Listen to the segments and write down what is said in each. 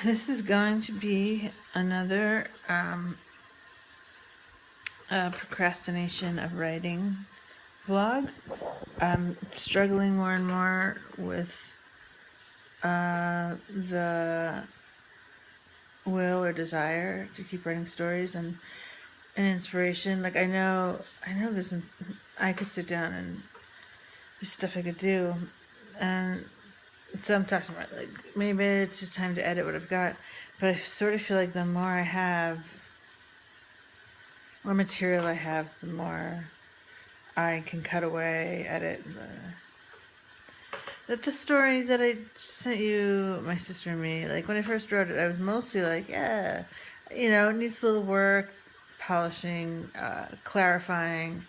This is going to be another procrastination of writing vlog. I'm struggling more and more with the will or desire to keep writing stories and inspiration. Like I know I could sit down and there's stuff I could do, and so I'm talking about like maybe it's just time to edit what I've got. But I sort of feel like the more I have, more material I have, the more I can cut away, edit. That the story that I sent you, my sister and me, like when I first wrote it, I was mostly like, yeah, it needs a little work, polishing, clarifying.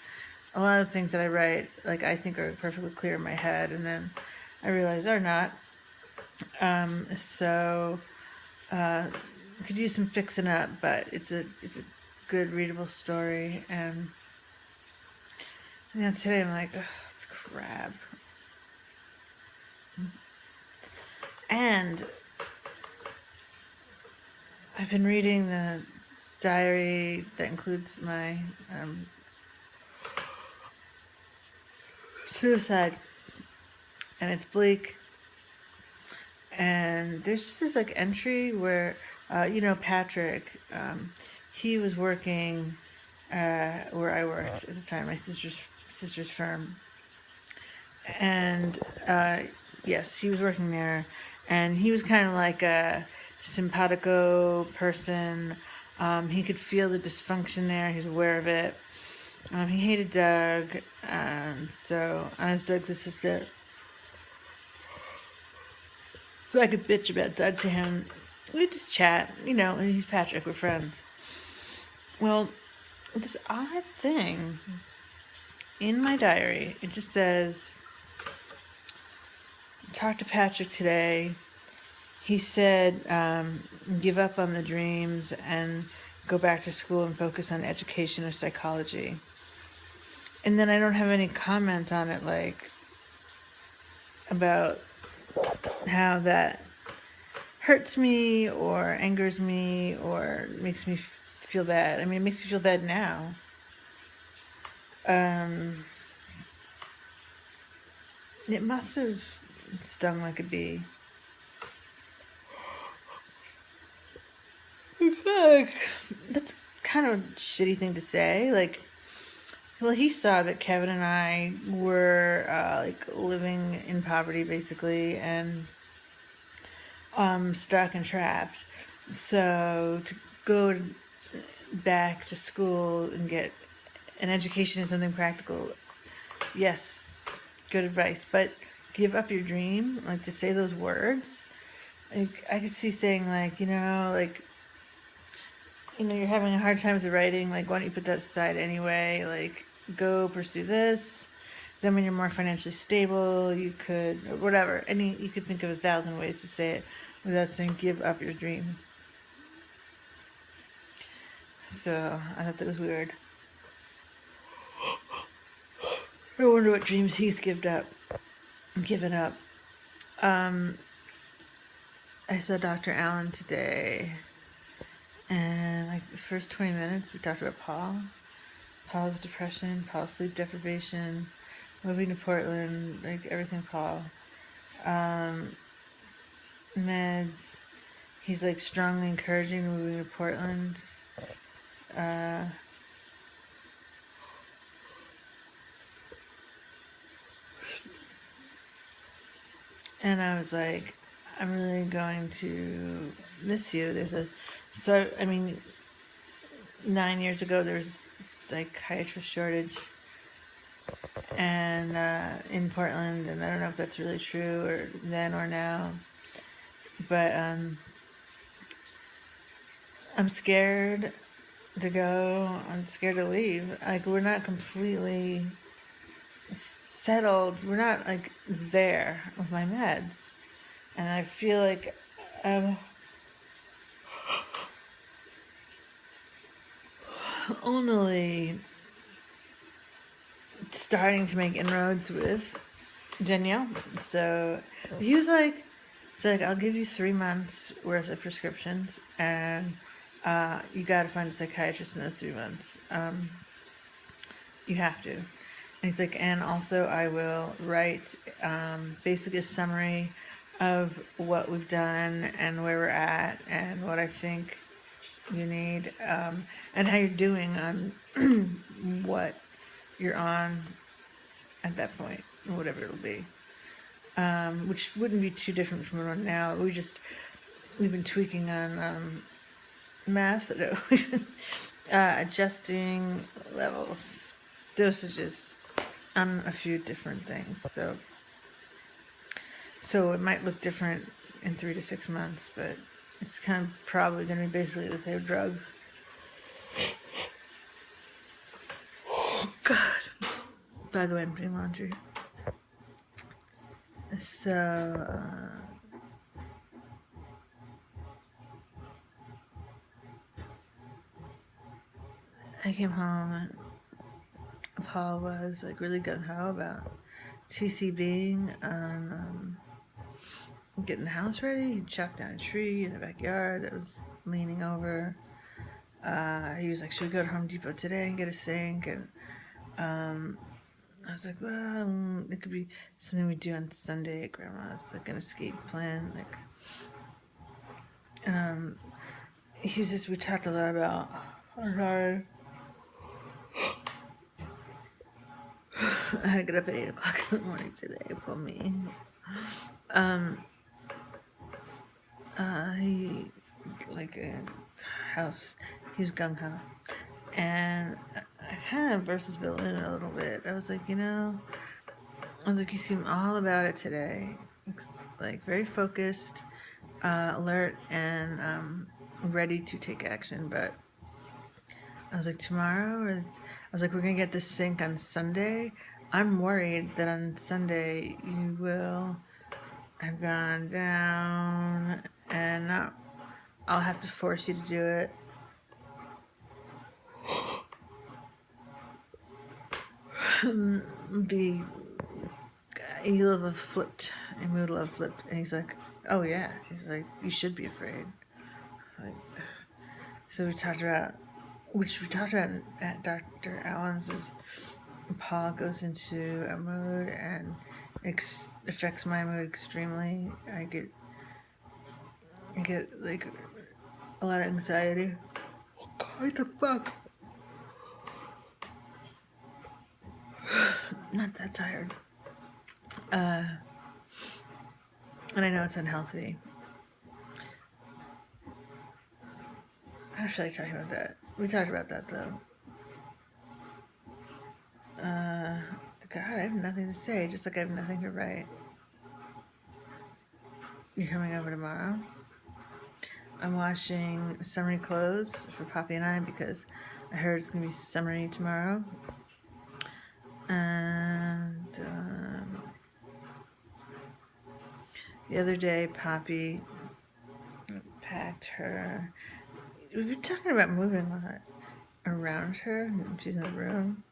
A lot of things that I write, like I think are perfectly clear in my head, and then I realize they're not. So could use some fixing up, but it's a good readable story. And today I'm like, ugh, it's crap. And I've been reading the diary that includes my suicide, and it's bleak. And there's just this like entry where, Patrick, he was working where I worked at the time, my sister's firm, and yes, he was working there, and he was kind of like a simpatico person. He could feel the dysfunction there. He's aware of it. He hated Doug, so I was Doug's assistant. So I could bitch about Doug to him. We'd just chat, and he's Patrick, we're friends. Well, this odd thing in my diary, it just says, talk to Patrick today. He said, give up on the dreams and go back to school and focus on education or psychology. And then I don't have any comment on it, like, about how that hurts me or angers me or makes me feel bad. I mean, it makes me feel bad now. It must have stung like a bee. Like, that's kind of a shitty thing to say. Like, well, he saw that Kevin and I were like living in poverty basically, and stuck and trapped. So to go back to school and get an education in something practical, yes, good advice. But give up your dream, like to say those words. Like, I could see saying you're having a hard time with the writing. Like, why don't you put that aside anyway? Like, go pursue this. Then when you're more financially stable, you could, or whatever. You could think of 1,000 ways to say it without saying give up your dream. So I thought that was weird. I wonder what dreams he's given up. I saw Dr. Allen today, and like the first 20 minutes, we talked about Paul's depression, Paul's sleep deprivation, moving to Portland, like everything Paul. Meds. He's like strongly encouraging moving to Portland. And I was like, I'm really going to miss you. I mean, 9 years ago there was a psychiatrist shortage, and in Portland, and I don't know if that's really true or then or now, but I'm scared to go. I'm scared to leave. Like, we're not completely settled. We're not like there with my meds, and I feel like I'm only starting to make inroads with Danielle. So he was like, So like, I'll give you 3 months worth of prescriptions, and you got to find a psychiatrist in those 3 months. You have to. And he's like, and also I will write basically a summary of what we've done and where we're at and what I think you need, and how you're doing on what you're on at that point, whatever it'll be. Which wouldn't be too different from what we're on now. We've been tweaking on math, adjusting levels, dosages on a few different things. So it might look different in 3 to 6 months, but it's kind of probably going to be basically the same drug. God. By the way, I'm doing laundry. So, I came home and Paul was like really gung-ho about TCBing on getting the house ready. He chopped down a tree in the backyard that was leaning over. He was like, should we go to Home Depot today and get a sink? And I was like, well, it could be something we do on Sunday at Grandma's, like an escape plan. Like, we talked a lot about, I had to get up at 8 o'clock in the morning today, poor me. He, like a house, he was gung-ho. And I kind of burst his balloon a little bit. I was like, you seem all about it today. Like, very focused, alert, and ready to take action. But I was like, tomorrow? We're going to get this sink on Sunday. I'm worried that on Sunday you will have gone down and I'll have to force you to do it. You'll have flipped. And we would have flipped. And he's like, oh yeah. He's like, you should be afraid. Like, so we talked about at Dr. Allen's, is Paul goes into a mood and affects my mood extremely. I get like a lot of anxiety. What the fuck? Not that tired. And I know it's unhealthy. I don't feel like talking about that. We talked about that though. God, I have nothing to say, just like I have nothing to write. You're coming over tomorrow? I'm washing summery clothes for Poppy and I because I heard it's going to be summery tomorrow. And the other day, Poppy packed her. We've been talking about moving a lot around her. She's in the room.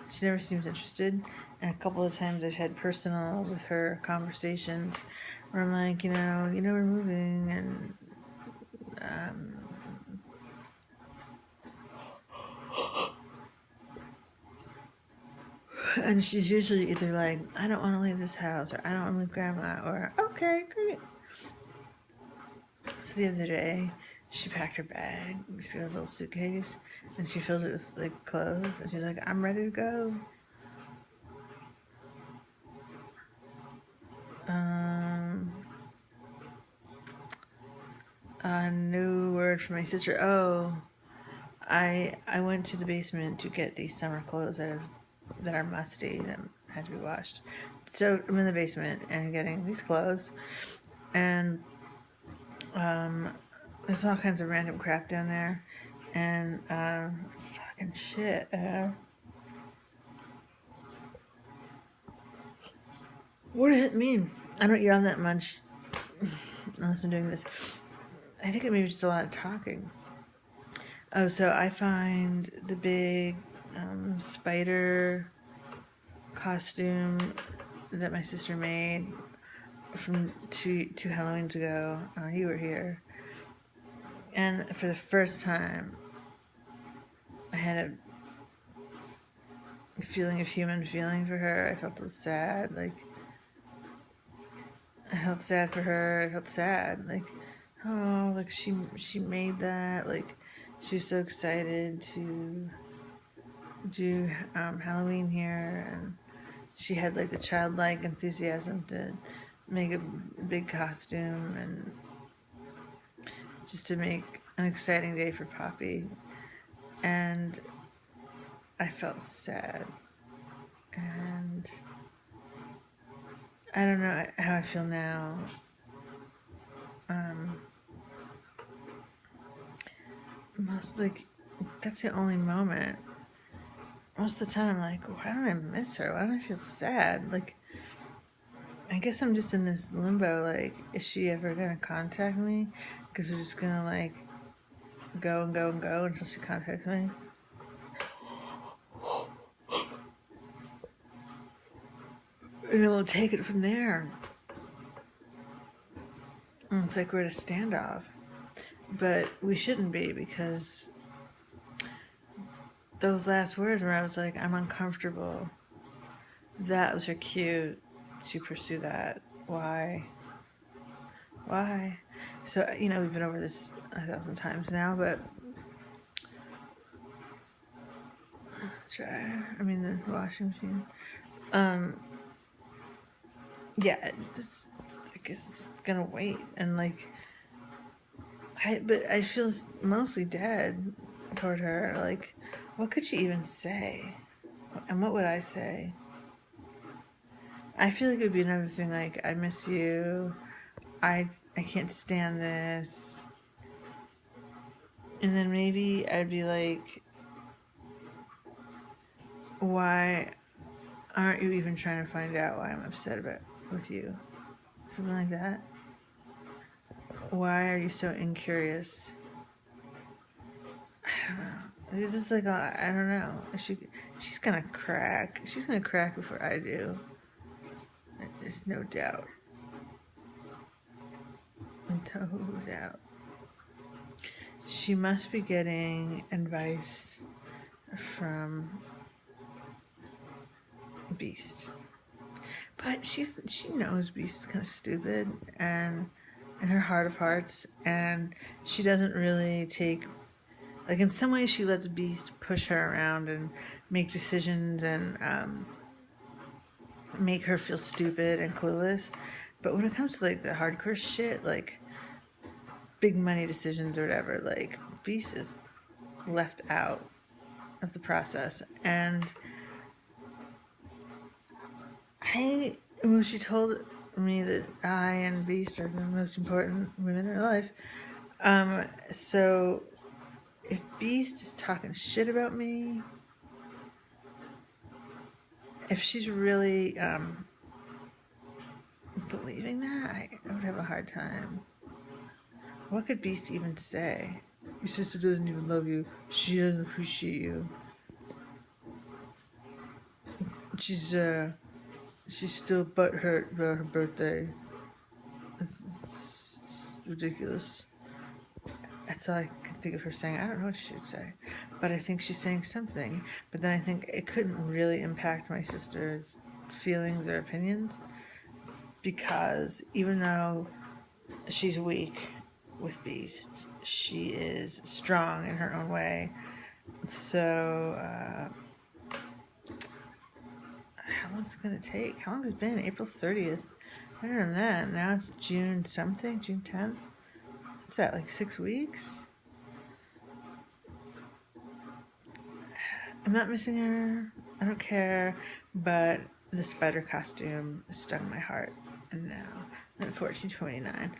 She never seems interested. And a couple of times I've had personal with her conversations where I'm like, we're moving, and and she's usually either like, I don't want to leave this house, or I don't want to leave Grandma, or okay, great. So the other day, she packed her bag. She has a little suitcase, and she filled it with like clothes, and she's like, I'm ready to go. A new word from my sister. Oh, I went to the basement to get these summer clothes that are musty, that had to be washed. So I'm in the basement and getting these clothes, and there's all kinds of random crap down there, and fucking shit. What does it mean? I don't yawn that much unless I'm doing this. I think it may be just a lot of talking. Oh, so I find the big spider costume that my sister made from two Halloweens ago. You were here, and for the first time, I had a feeling of human feeling for her. I felt sad. Like I felt sad for her. I felt sad. Like, oh, like she made that. Like she was so excited to do Halloween here, and she had like the childlike enthusiasm to make a big costume and just to make an exciting day for Poppy. And I felt sad. And I don't know how I feel now. Most like that's the only moment. Most of the time I'm like, why don't I miss her? Why don't I feel sad? Like I guess I'm just in this limbo, like, is she ever gonna contact me? Because we're just gonna like go and go and go until she contacts me. And then we'll take it from there. And it's like we're at a standoff. But we shouldn't be, because those last words where I was like, I'm uncomfortable, that was her cue to pursue that. Why? So, we've been over this 1,000 times now, but the washing machine. Yeah, I guess it's just gonna wait. And like, but I feel mostly dead toward her. Like, what could she even say? And what would I say? I feel like it would be another thing like, I miss you. I can't stand this. And then maybe I'd be like, why aren't you even trying to find out why I'm upset with you? Something like that. Why are you so incurious? I don't know. This is like, I don't know. She's gonna crack. She's gonna crack before I do. There's no doubt. No doubt. She must be getting advice from Beast. But she knows Beast is kind of stupid, and in her heart of hearts, and she doesn't really take, like, in some ways she lets Beast push her around and make decisions and make her feel stupid and clueless. But when it comes to like the hardcore shit, like big money decisions or whatever, like Beast is left out of the process. And when she told me that I and Beast are the most important women in her life, so if Beast is talking shit about me, if she's really believing that, I would have a hard time. What could Beast even say? Your sister doesn't even love you. She doesn't appreciate you. She's still butthurt about her birthday. It's ridiculous. That's all I can think of her saying. I don't know what she would say, but I think she's saying something. But then I think it couldn't really impact my sister's feelings or opinions, because even though she's weak with Beast, she is strong in her own way. So how long is it gonna take? How long has it been? April 30th. Better than that. Now it's June something, June 10th. What's that, like 6 weeks? I'm not missing her. I don't care. But the spider costume stung my heart. And now I'm at 14:29.